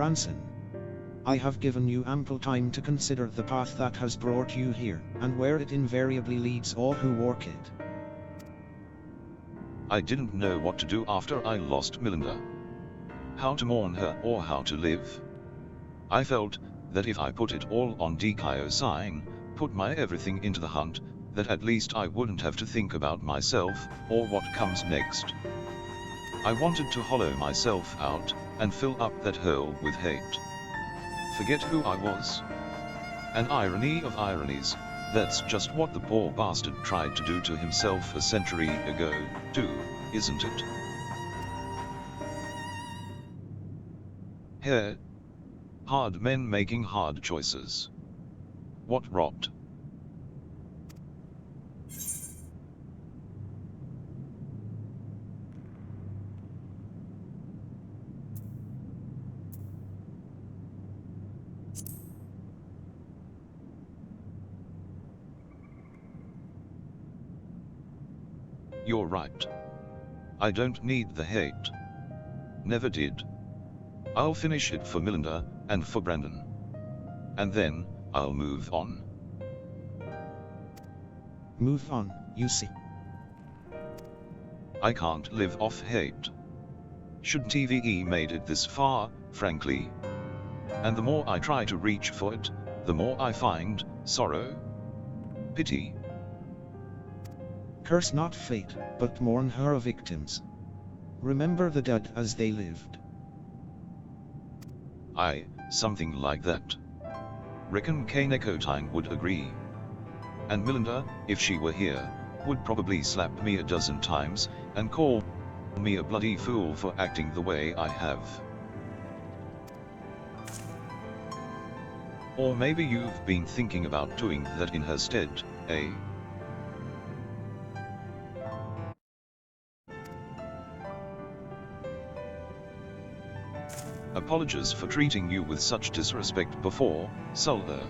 grandson. I have given you ample time to consider the path that has brought you here, and where it invariably leads all who walk it. I didn't know what to do after I lost Melinda. How to mourn her or how to live. I felt that if I put it all on Eorzea, put my everything into the hunt, that at least I wouldn't have to think about myself, or what comes next. I wanted to hollow myself out, and fill up that hole with hate. Forget who I was. An irony of ironies, that's just what the poor bastard tried to do to himself a century ago, too, isn't it? Here. Hard men making hard choices. What rot. You're right. I don't need the hate. Never did. I'll finish it for Melinda, and for Brandon. And then, I'll move on. Move on, you see. I can't live off hate. Should TVE made it this far, frankly. And the more I try to reach for it, the more I find sorrow, pity. Curse not fate, but mourn her victims. Remember the dead as they lived. Aye, something like that. Reckon Miqo'te would agree. And Melinda, if she were here, would probably slap me a dozen times, and call me a bloody fool for acting the way I have. Or maybe you've been thinking about doing that in her stead, eh? Apologies for treating you with such disrespect before, Sul'ur.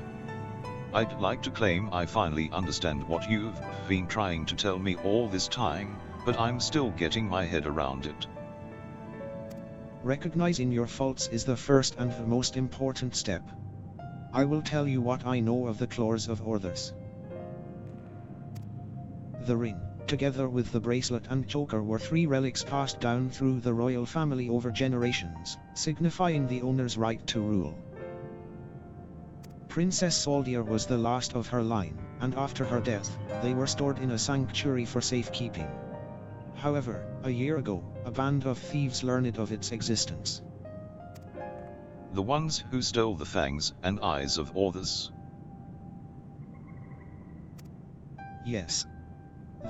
I'd like to claim I finally understand what you've been trying to tell me all this time, but I'm still getting my head around it. Recognizing your faults is the first and the most important step. I will tell you what I know of the claws of Orthus. The ring, together with the bracelet and choker, were 3 relics passed down through the royal family over generations, signifying the owner's right to rule. Princess Soldier was the last of her line, and after her death, they were stored in a sanctuary for safekeeping. However, a year ago, a band of thieves learned of its existence. The ones who stole the fangs and eyes of Orthus? Yes.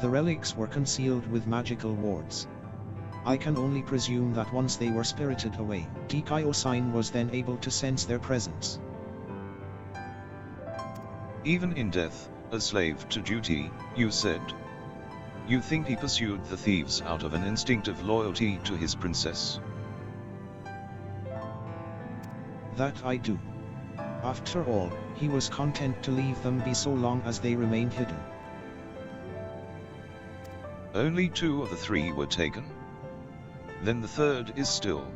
The relics were concealed with magical wards. I can only presume that once they were spirited away, Eorzea was then able to sense their presence. Even in death, a slave to duty, you said. You think he pursued the thieves out of an instinctive loyalty to his princess? That I do. After all, he was content to leave them be so long as they remained hidden. Only 2 of the 3 were taken? Then the 3rd is still.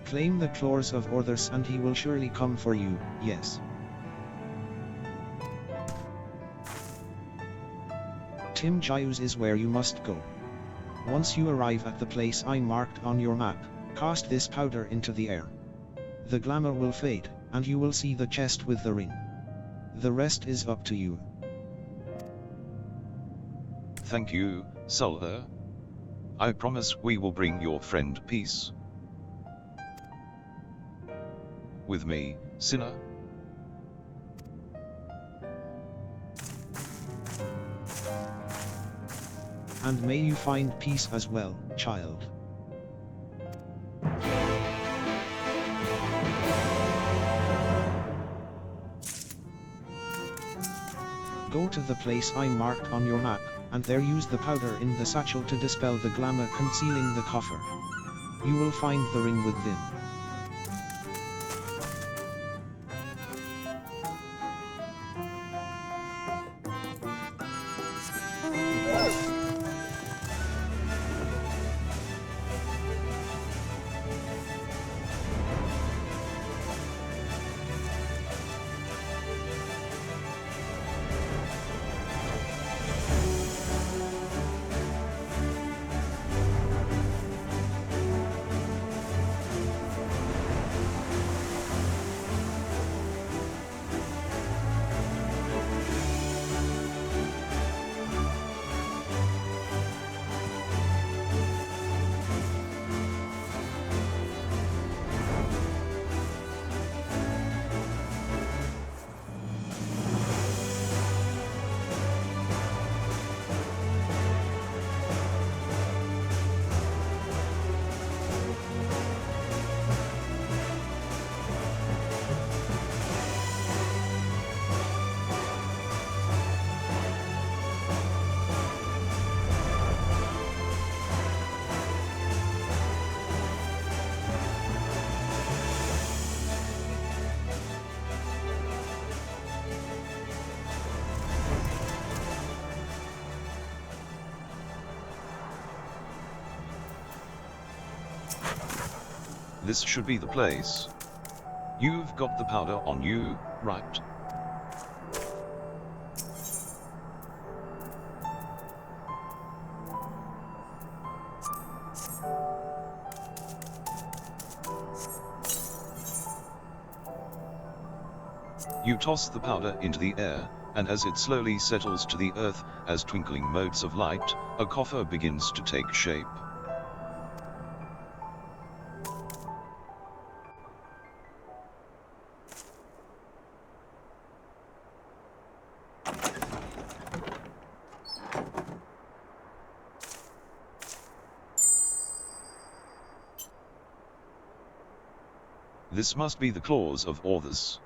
Claim the claws of Orthus and he will surely come for you, yes. Tim Giles is where you must go. Once you arrive at the place I marked on your map, cast this powder into the air. The glamour will fade, and you will see the chest with the ring. The rest is up to you. Thank you, Sul'ur. I promise we will bring your friend peace. With me, sinner. And may you find peace as well, child. Go to the place I marked on your map, and there use the powder in the satchel to dispel the glamour concealing the coffer. You will find the ring within. This should be the place. You've got the powder on you, right? You toss the powder into the air, and as it slowly settles to the earth, as twinkling motes of light, a coffer begins to take shape. This must be the claws of Orthus.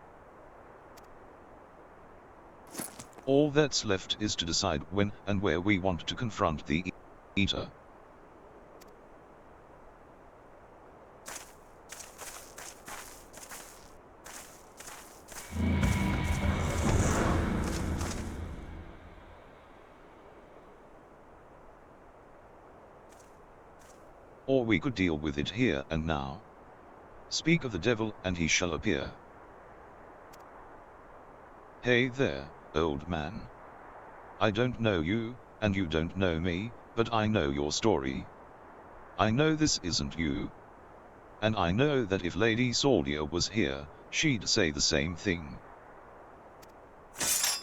All that's left is to decide when and where we want to confront the Aether. Or we could deal with it here and now. Speak of the devil and he shall appear. Hey there, old man. I don't know you, and you don't know me, but I know your story. I know this isn't you. And I know that if Lady Saldia was here, she'd say the same thing.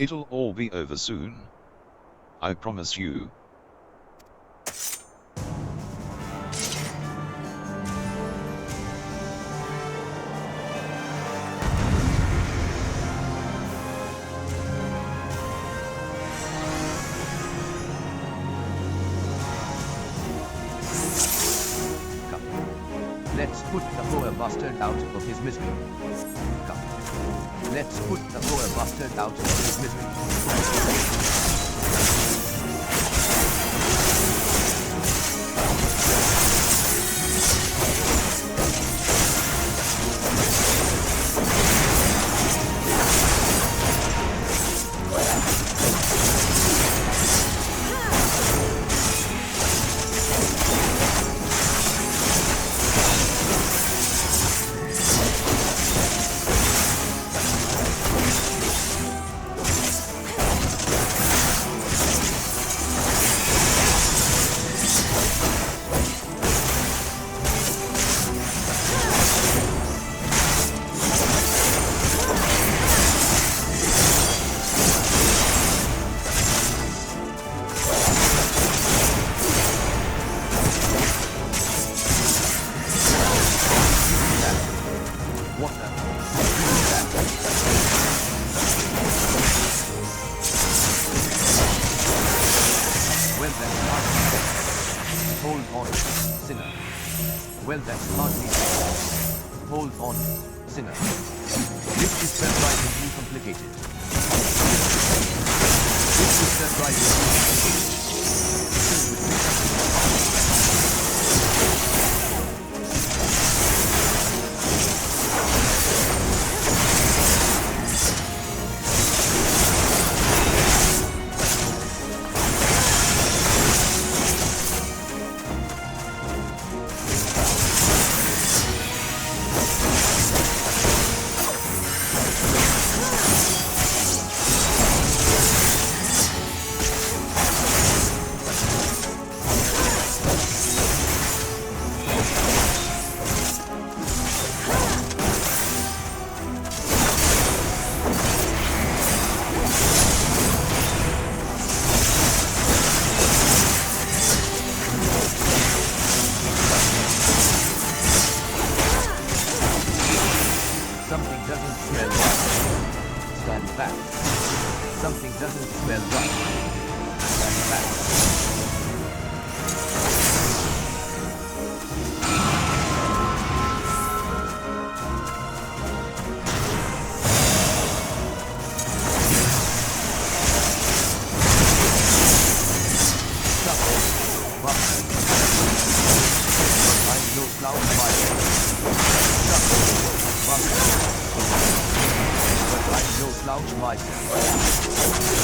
It'll all be over soon. I promise you. Let's put the poor bastard out of his misery. Come. Let's put the poor bastard out of his misery. Well then, hardly. Hold on, sinner. This is surprisingly complicated. This is surprisingly complicated. Something doesn't smell right. Stand back. Slouch myself.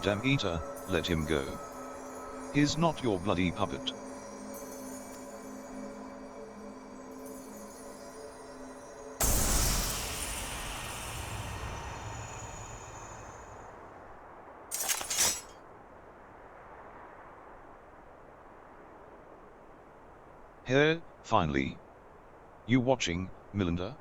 Damn eater, let him go. He's not your bloody puppet. Here, finally. You watching, Melinda?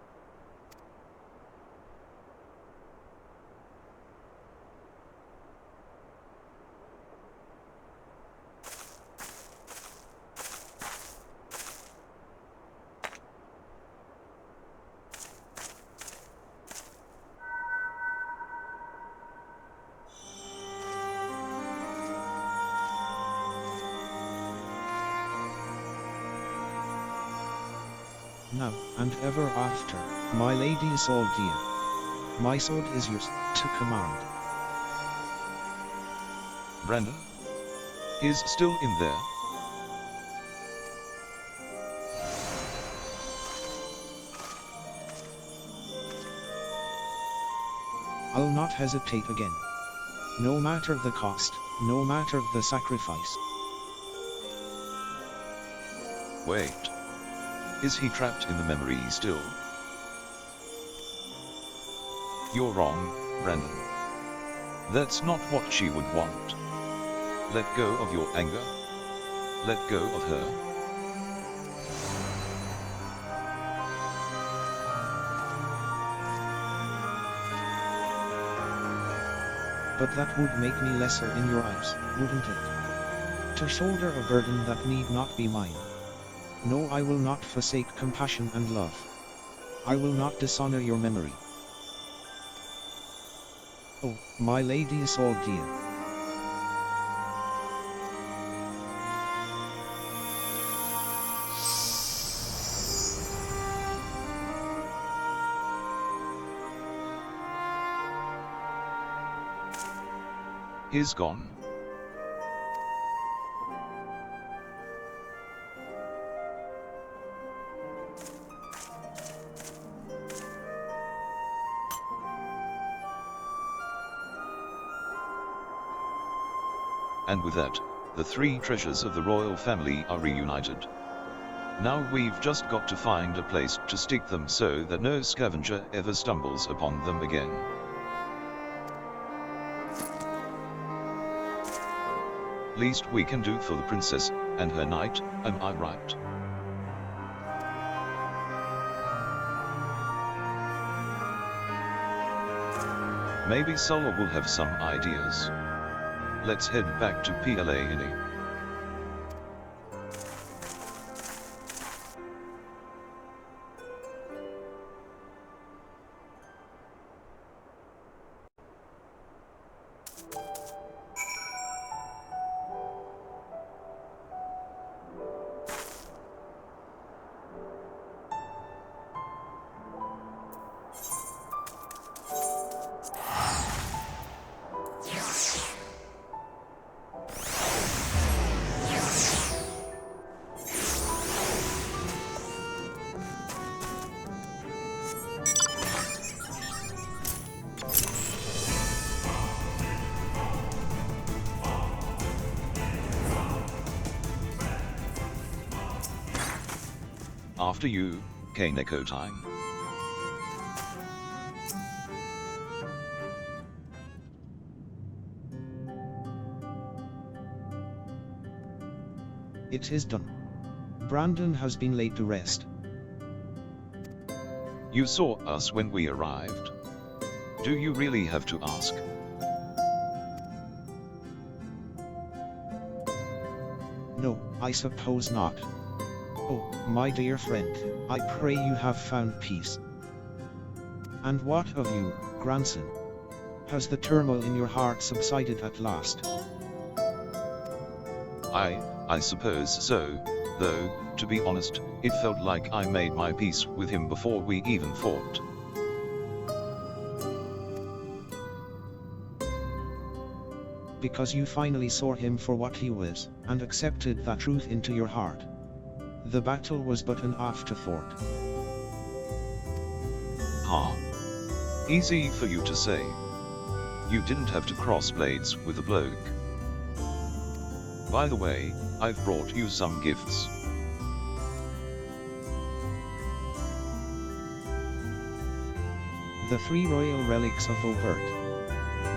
Now, and ever after, my lady Eorzea. My sword is yours, to command. Brandon? Is still in there? I'll not hesitate again. No matter the cost, no matter the sacrifice. Wait. Is he trapped in the memory still? You're wrong, Brandon. That's not what she would want. Let go of your anger. Let go of her. But that would make me lesser in your eyes, wouldn't it? To shoulder a burden that need not be mine. No, I will not forsake compassion and love. I will not dishonor your memory. Oh, my lady Eorzea. He's gone. And with that, the three treasures of the royal family are reunited. Now we've just got to find a place to stick them so that no scavenger ever stumbles upon them again. Least we can do for the princess and her knight, am I right? Maybe Sola will have some ideas. Let's head back to FFXIV. After you, Khpein. It is done. Brandon has been laid to rest. You saw us when we arrived. Do you really have to ask? No, I suppose not. Oh, my dear friend, I pray you have found peace. And what of you, grandson? Has the turmoil in your heart subsided at last? I suppose so, though, to be honest, it felt like I made my peace with him before we even fought. Because you finally saw him for what he was, and accepted that truth into your heart. The battle was but an afterthought. Ha. Easy for you to say. You didn't have to cross blades with a bloke. By the way, I've brought you some gifts. The 3 royal relics of Obert.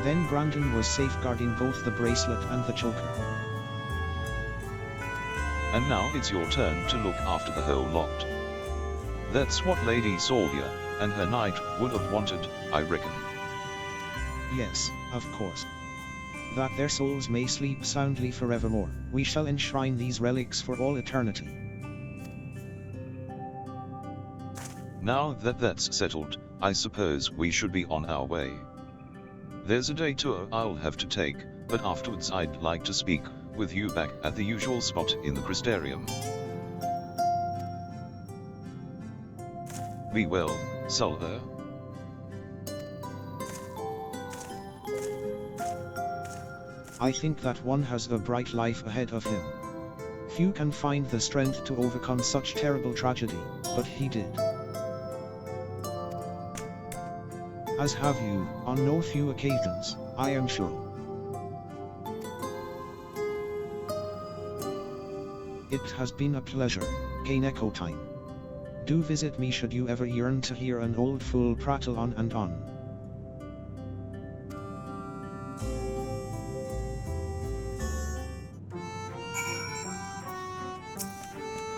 Then Brandon was safeguarding both the bracelet and the choker. And now it's your turn to look after the whole lot. That's what Lady Eorzea and her knight would have wanted, I reckon. Yes, of course. That their souls may sleep soundly forevermore, we shall enshrine these relics for all eternity. Now that that's settled, I suppose we should be on our way. There's a day tour I'll have to take, but afterwards I'd like to speak with you back at the usual spot in the Crystarium. Be well, Sulher. I think that one has a bright life ahead of him. Few can find the strength to overcome such terrible tragedy, but he did. As have you, on no few occasions, I am sure. It has been a pleasure, Miqo'te. Do visit me should you ever yearn to hear an old fool prattle on and on.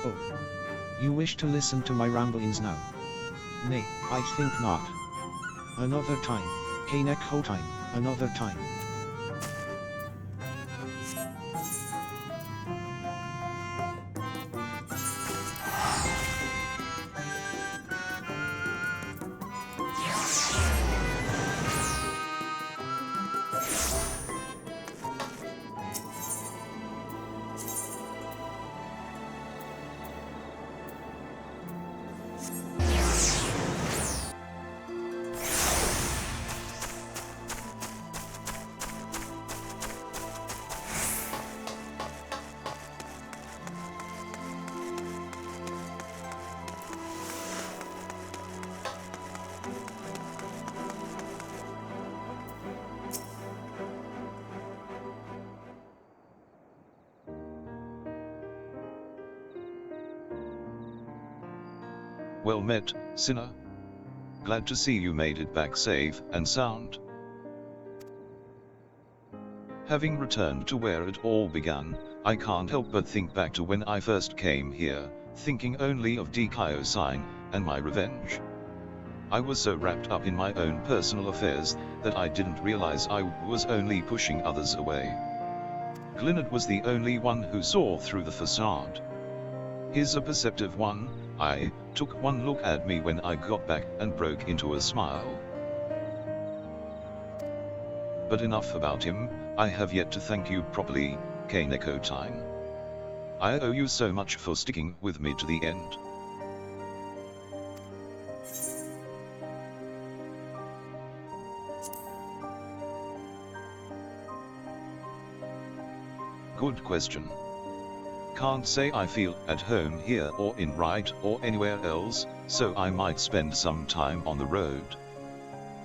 Oh. You wish to listen to my ramblings now? Nay, I think not. Another time, Miqo'te, another time. Well met, Sinner. Glad to see you made it back safe and sound. Having returned to where it all began, I can't help but think back to when I first came here, thinking only of Eorzea and my revenge. I was so wrapped up in my own personal affairs that I didn't realize I was only pushing others away. Glynard was the only one who saw through the facade. He's a perceptive one. I took one look at me when I got back and broke into a smile. But enough about him. I have yet to thank you properly, Miqo'te. I owe you so much for sticking with me to the end. Good question. Can't say I feel at home here or in Wright or anywhere else, so I might spend some time on the road.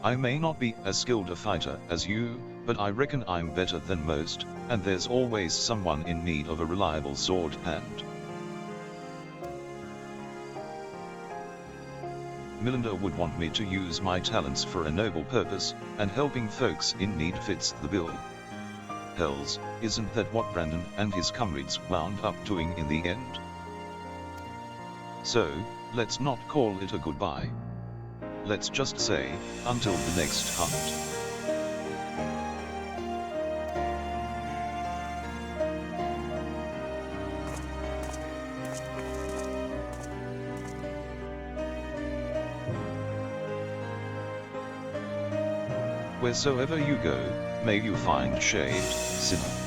I may not be as skilled a fighter as you, but I reckon I'm better than most, and there's always someone in need of a reliable sword hand. Melinda would want me to use my talents for a noble purpose, and helping folks in need fits the bill. Hells, isn't that what Brandon and his comrades wound up doing in the end? So, let's not call it a goodbye. Let's just say, until the next hunt. Wheresoever you go, may you find shade, Sinner.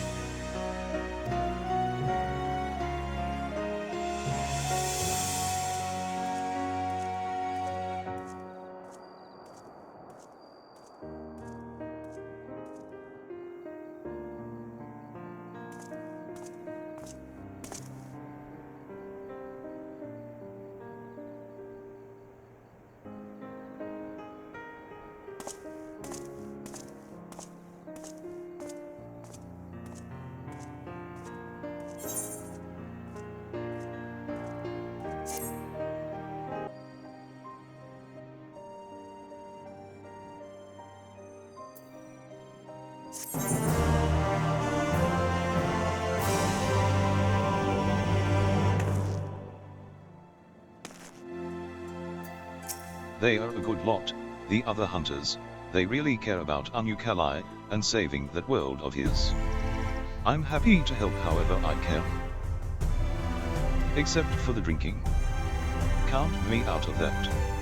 They are a good lot, the other hunters. They really care about Unukalai, and saving that world of his. I'm happy to help however I can. Except for the drinking. Count me out of that.